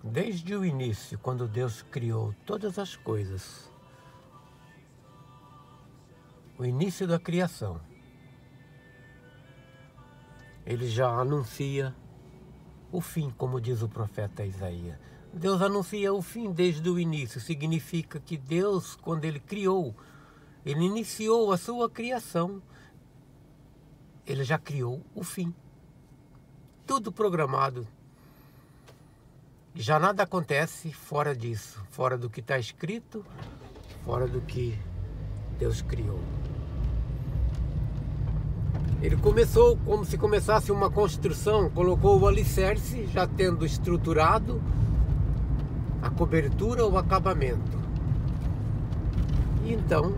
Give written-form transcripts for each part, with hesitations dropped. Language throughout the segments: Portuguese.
Desde o início, quando Deus criou todas as coisas, o início da criação, Ele já anuncia o fim, como diz o profeta Isaías. Deus anuncia o fim desde o início. Significa que Deus, quando Ele criou, Ele iniciou a sua criação, Ele já criou o fim. Tudo programado. Já nada acontece fora disso, fora do que está escrito, fora do que Deus criou. Ele começou como se começasse uma construção, colocou o alicerce, já tendo estruturado a cobertura, o acabamento. E então,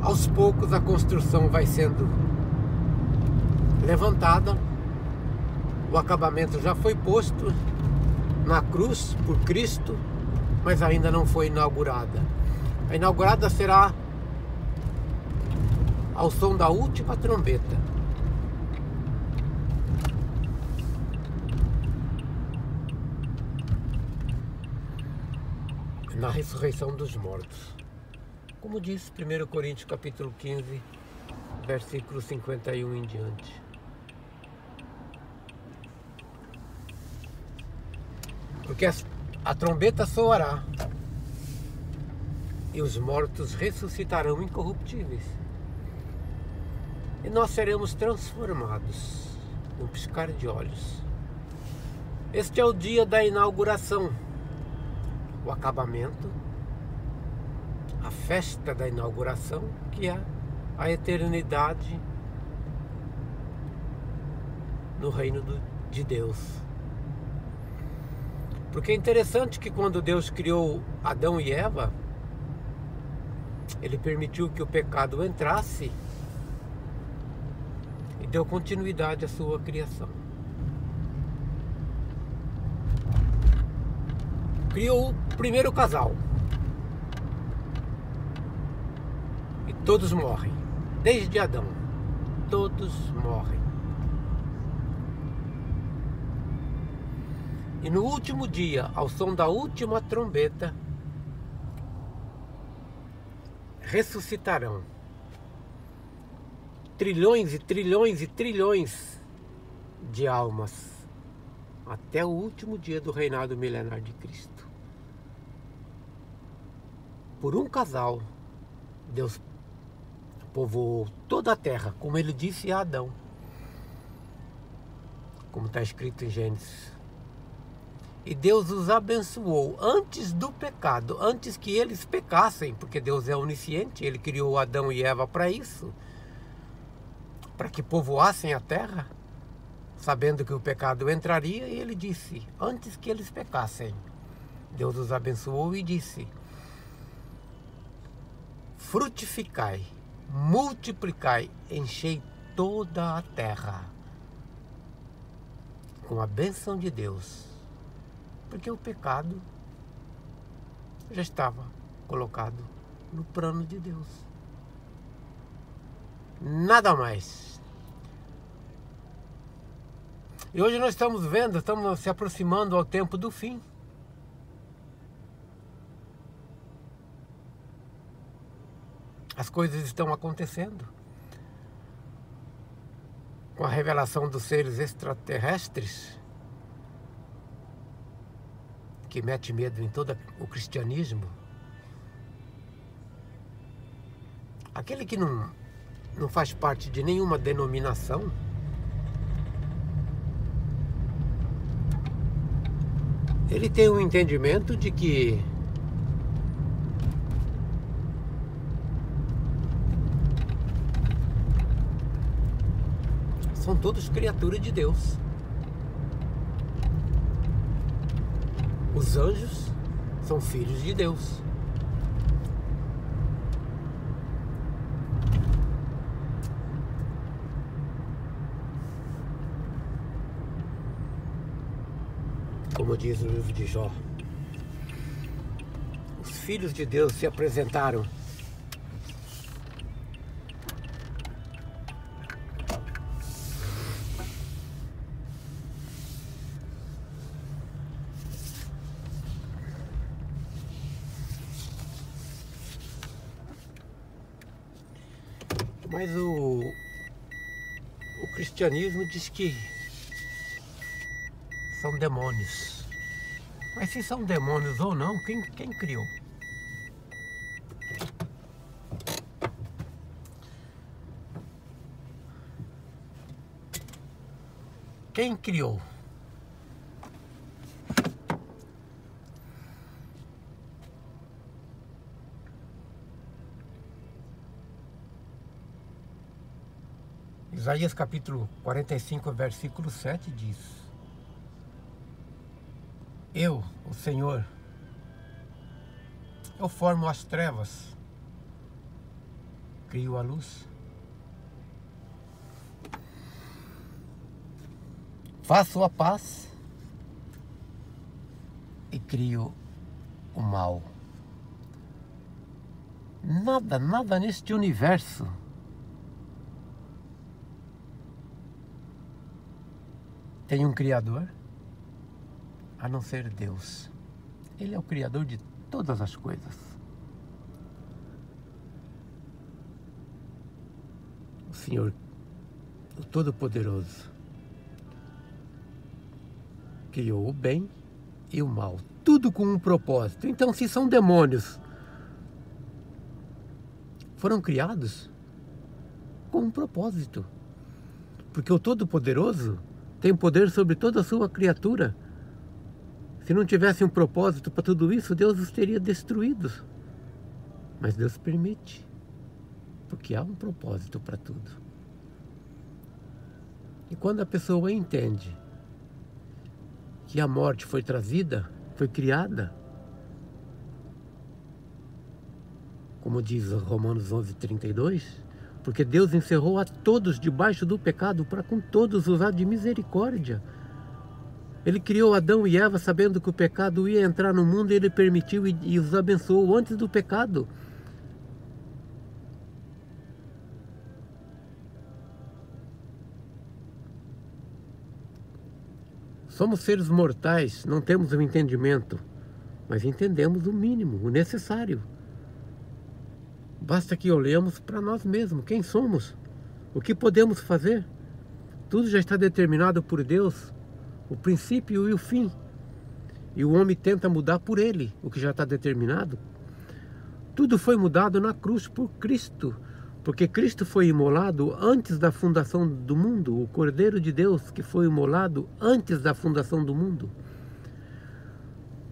aos poucos a construção vai sendo levantada, o acabamento já foi posto na cruz por Cristo, mas ainda não foi inaugurada. A inaugurada será ao som da última trombeta. Na ressurreição dos mortos. Como diz 1 Coríntios capítulo 15, versículo 51 em diante. Porque a trombeta soará e os mortos ressuscitarão incorruptíveis. E nós seremos transformados num piscar de olhos. Este é o dia da inauguração, o acabamento, a festa da inauguração, que é a eternidade no reino de Deus. Porque é interessante que quando Deus criou Adão e Eva, Ele permitiu que o pecado entrasse e deu continuidade à sua criação. Criou o primeiro casal. E todos morrem. Desde Adão. Todos morrem. E no último dia, ao som da última trombeta, ressuscitarão trilhões e trilhões e trilhões de almas até o último dia do reinado milenar de Cristo. Por um casal, Deus povoou toda a terra, como Ele disse a Adão, como está escrito em Gênesis. E Deus os abençoou antes do pecado, antes que eles pecassem, porque Deus é onisciente, Ele criou Adão e Eva para isso, para que povoassem a terra, sabendo que o pecado entraria, e Ele disse, antes que eles pecassem, Deus os abençoou e disse: frutificai, multiplicai, enchei toda a terra, com a bênção de Deus. Porque o pecado já estava colocado no plano de Deus. Nada mais. E hoje nós estamos vendo, estamos se aproximando ao tempo do fim. As coisas estão acontecendo. Com a revelação dos seres extraterrestres, que mete medo em todo o cristianismo. Aquele que não faz parte de nenhuma denominação, ele tem um entendimento de que são todos criaturas de Deus. Os anjos são filhos de Deus. Como diz o livro de Jó, os filhos de Deus se apresentaram Mas o cristianismo diz que são demônios. Mas se são demônios ou não, quem criou? Quem criou? Isaías capítulo 45, versículo 7 diz: Eu, o Senhor, eu formo as trevas, crio a luz. Faço a paz e crio o mal. Nada neste universo tem um Criador a não ser Deus. Ele é o Criador de todas as coisas. O Senhor, o Todo-Poderoso, criou o bem e o mal, tudo com um propósito. Então, se são demônios, foram criados com um propósito, porque o Todo-Poderoso tem poder sobre toda a sua criatura. Se não tivesse um propósito para tudo isso, Deus os teria destruídos. Mas Deus permite, porque há um propósito para tudo. E quando a pessoa entende que a morte foi trazida, foi criada, como diz Romanos 11:32, porque Deus encerrou a todos debaixo do pecado para com todos usar de misericórdia. Ele criou Adão e Eva sabendo que o pecado ia entrar no mundo e Ele permitiu e os abençoou antes do pecado. Somos seres mortais, não temos o entendimento, mas entendemos o mínimo, o necessário. Basta que olhemos para nós mesmos, quem somos, o que podemos fazer. Tudo já está determinado por Deus, o princípio e o fim. E o homem tenta mudar por ele o que já está determinado. Tudo foi mudado na cruz por Cristo, porque Cristo foi imolado antes da fundação do mundo, o Cordeiro de Deus que foi imolado antes da fundação do mundo.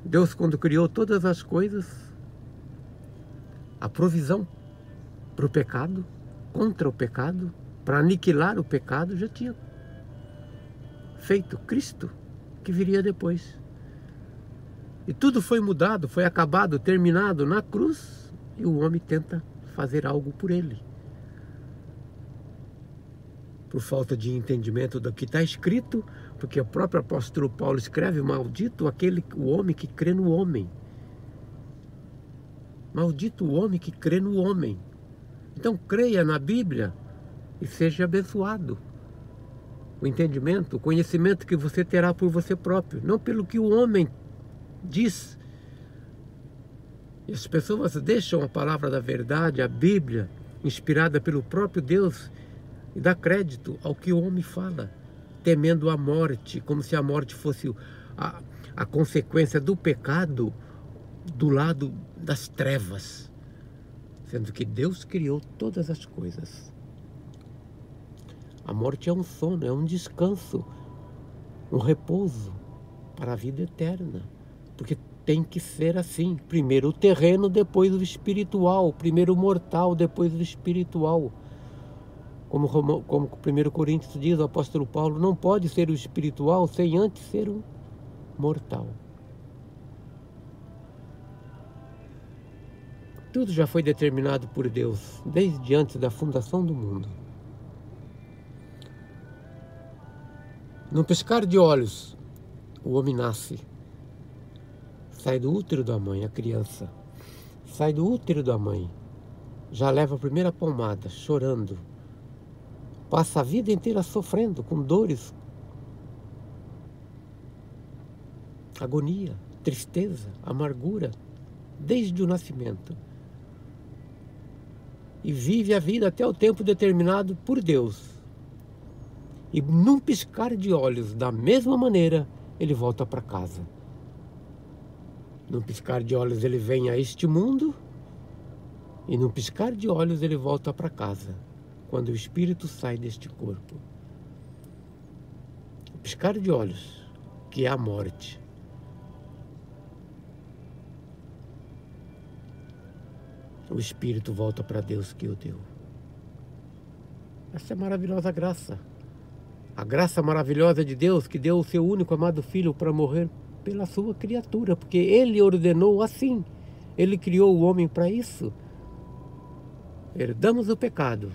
Deus, quando criou todas as coisas, a provisão para o pecado, contra o pecado, para aniquilar o pecado, já tinha feito Cristo, que viria depois. E tudo foi mudado, foi acabado, terminado na cruz, e o homem tenta fazer algo por ele. Por falta de entendimento do que está escrito, porque o próprio apóstolo Paulo escreve: maldito o homem que crê no homem. Maldito o homem que crê no homem. Então creia na Bíblia e seja abençoado. O entendimento, o conhecimento que você terá por você próprio, não pelo que o homem diz. E as pessoas deixam a palavra da verdade, a Bíblia, inspirada pelo próprio Deus, e dá crédito ao que o homem fala, temendo a morte, como se a morte fosse a consequência do pecado do lado das trevas, sendo que Deus criou todas as coisas. A morte é um sono, é um descanso, um repouso para a vida eterna, porque tem que ser assim: primeiro o terreno, depois o espiritual, primeiro o mortal, depois o espiritual. Como 1 Coríntios diz, o apóstolo Paulo: não pode ser o espiritual sem antes ser um mortal. Tudo já foi determinado por Deus, desde antes da fundação do mundo. Num piscar de olhos, o homem nasce. Sai do útero da mãe, a criança. Sai do útero da mãe. Já leva a primeira palmada, chorando. Passa a vida inteira sofrendo, com dores, agonia, tristeza, amargura, desde o nascimento. e vive a vida até o tempo determinado por Deus. E num piscar de olhos, da mesma maneira, ele volta para casa. Num piscar de olhos ele vem a este mundo, e num piscar de olhos ele volta para casa, quando o espírito sai deste corpo. O piscar de olhos, que é a morte. O espírito volta para Deus que o deu. Essa é a maravilhosa graça. A graça maravilhosa de Deus, que deu o seu único amado Filho para morrer pela sua criatura, porque Ele ordenou assim. Ele criou o homem para isso. Herdamos o pecado.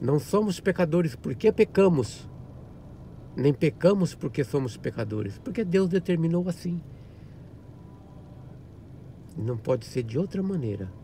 Não somos pecadores porque pecamos, nem pecamos porque somos pecadores, porque Deus determinou assim. Não pode ser de outra maneira.